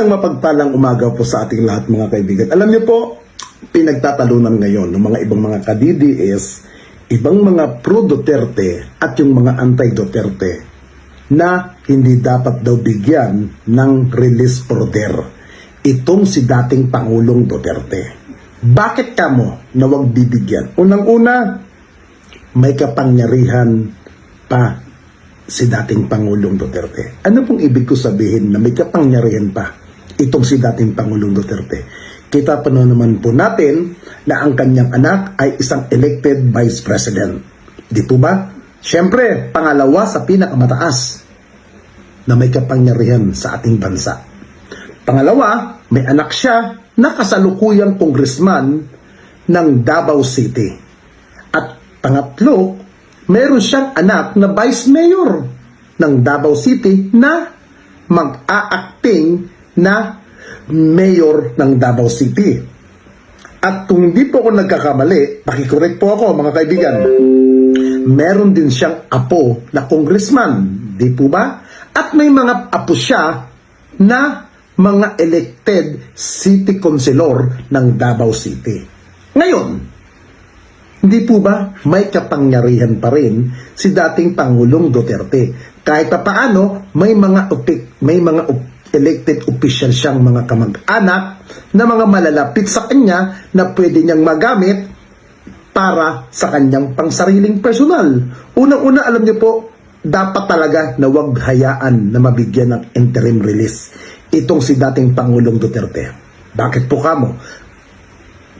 Isang mapagpalang umaga po sa ating lahat mga kaibigan. Alam niyo po, pinagtatalunan ngayon ng mga ibang mga ka-DDS, ibang mga pro-Duterte at yung mga anti-Duterte na hindi dapat daw bigyan ng release order itong si dating Pangulong Duterte. Bakit kamo na wag bibigyan? Unang-una, may kapangyarihan pa si dating Pangulong Duterte. Ano pong ibig ko sabihin na may kapangyarihan pa itong si dating Pangulong Duterte? Kita pa naman po natin na ang kanyang anak ay isang elected vice president. Di po ba? Siyempre, pangalawa sa pinakamataas na may kapangyarihan sa ating bansa. Pangalawa, may anak siya na kasalukuyang congressman ng Davao City. At pangatlo, meron siyang anak na vice mayor ng Davao City na mag-a-acting na mayor ng Davao City. At kung hindi po ako nagkakamali, pakicorrect po ako mga kaibigan, meron din siyang apo na congressman, di po ba? At may mga apo siya na mga elected city councilor ng Davao City. Ngayon, hindi po ba may kapangyarihan pa rin si dating Pangulong Duterte? Kahit pa paano, may mga elected official siyang mga kamag-anak na mga malalapit sa kanya na pwede niyang magamit para sa kanyang pangsariling personal. Unang-una, alam niyo po, dapat talaga na huwag hayaan na mabigyan ng interim release itong si dating Pangulong Duterte. Bakit po kamo?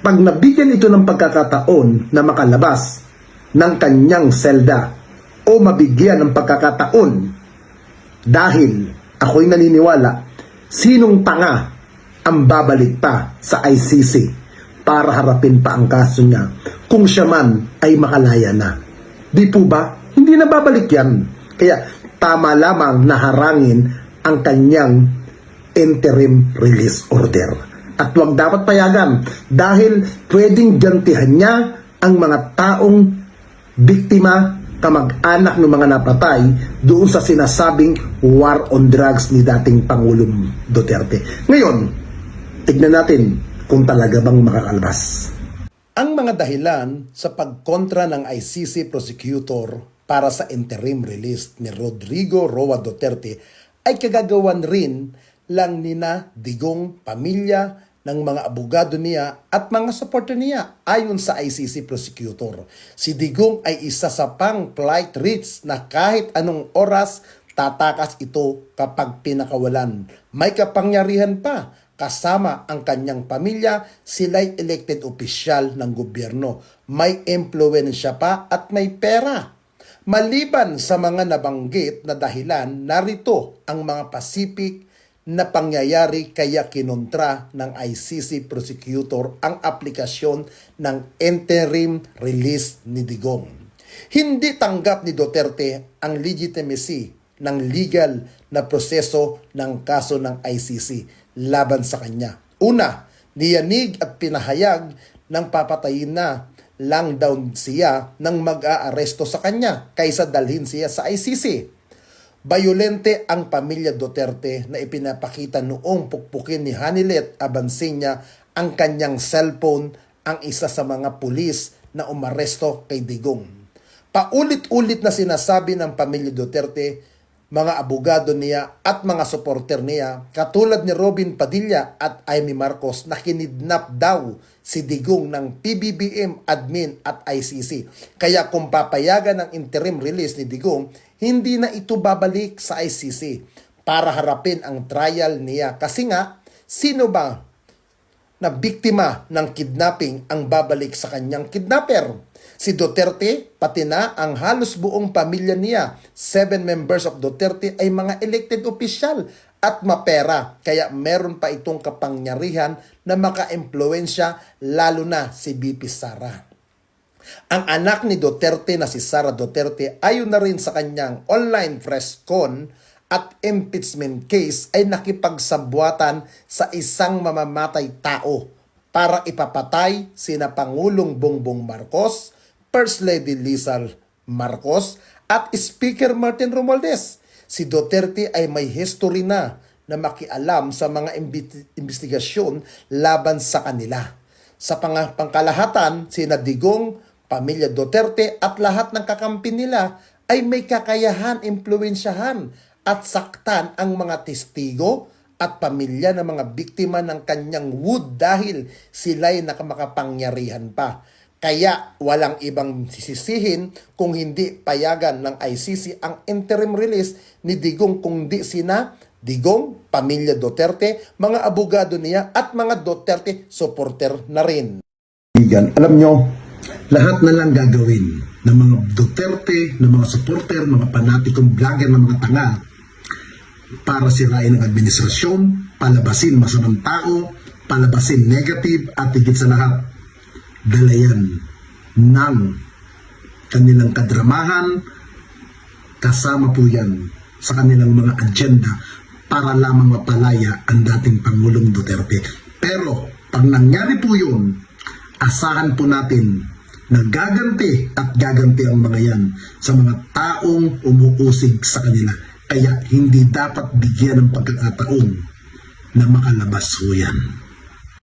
Pag nabigyan ito ng pagkakataon na makalabas ng kanyang selda o mabigyan ng pagkakataon, dahil ako'y naniniwala, sinong tanga ang babalik pa sa ICC para harapin pa ang kaso niya kung siya man ay makalaya na? Di po ba? Hindi na babalik yan. Kaya tama lamang na harangin ang kanyang interim release order. At huwag dapat payagan dahil pwedeng gantihan niya ang mga taong biktima, kamag-anak ng mga napatay doon sa sinasabing war on drugs ni dating Pangulong Duterte. Ngayon, tignan natin kung talaga bang makakalabas. Ang mga dahilan sa pagkontra ng ICC prosecutor para sa interim release ni Rodrigo Roa Duterte ay kagagawan rin lang nina Digong, pamilya ng mga abogado niya at mga supporter niya ayon sa ICC prosecutor. Si Digong ay isa sa pang-flight risk na kahit anong oras tatakas ito kapag pinakawalan. May kapangyarihan pa kasama ang kanyang pamilya, sila'y elected official ng gobyerno. May impluwensya pa at may pera. Maliban sa mga nabanggit na dahilan, narito ang mga Pacific na pangyayari kaya kinontra ng ICC prosecutor ang aplikasyon ng interim release ni Digong. Hindi tanggap ni Duterte ang legitimacy ng legal na proseso ng kaso ng ICC laban sa kanya. Una, niyanig at pinahayag ng papatayin na lang daw siya nang mag-aaresto sa kanya kaysa dalhin siya sa ICC. Bayolente ang pamilya Duterte na ipinapakita noong pukpukin ni Hanilet Abansinya ang kanyang cellphone ang isa sa mga pulis na umaresto kay Digong. Paulit-ulit na sinasabi ng pamilya Duterte, mga abogado niya at mga supporter niya katulad ni Robin Padilla at Amy Marcos na kinidnap daw si Digong ng PBBM admin at ICC. Kaya kung papayagan ng interim release ni Digong, hindi na ito babalik sa ICC para harapin ang trial niya. Kasi nga, sino ba na biktima ng kidnapping ang babalik sa kanyang kidnapper? Si Duterte, pati na ang halos buong pamilya niya, 7 members of Duterte ay mga elected official at mapera. Kaya meron pa itong kapangyarihan na maka-impluwensya lalo na si BP Sara. Ang anak ni Duterte na si Sara Duterte ayon na rin sa kanyang online press con at impeachment case ay nakipagsabwatan sa isang mamamatay tao para ipapatay sina Pangulong Bongbong Marcos, First Lady Lizal Marcos at Speaker Martin Romualdez. Si Duterte ay may history na na makialam sa mga investigasyon laban sa kanila. Sa pangkalahatan, sina Digong, pamilya Duterte at lahat ng kakampi nila ay may kakayahan, impluwensyahan at saktan ang mga testigo at pamilya ng mga biktima ng kanyang wood dahil sila'y nakamakapangyarihan pa. Kaya walang ibang sisisihin kung hindi payagan ng ICC ang interim release ni Digong kundi sina Digong, pamilya Duterte, mga abogado niya at mga Duterte supporter na rin. Alam nyo, lahat na lang gagawin ng mga Duterte, ng mga supporter, mga panatikong vlogger, ng mga tanga para sirain ang administrasyon, palabasin masamang tao, palabasin negative at higit sa lahat, dalayan ng kanilang kadramahan, kasama po yan sa kanilang mga agenda para lamang mapalaya ang dating Pangulong Duterte. Pero pag nangyari po yun, asahan po natin na gaganti at gaganti ang mga yan sa mga taong umuusig sa kanila. Kaya hindi dapat bigyan ng pagkakataon na makalabas ho yan.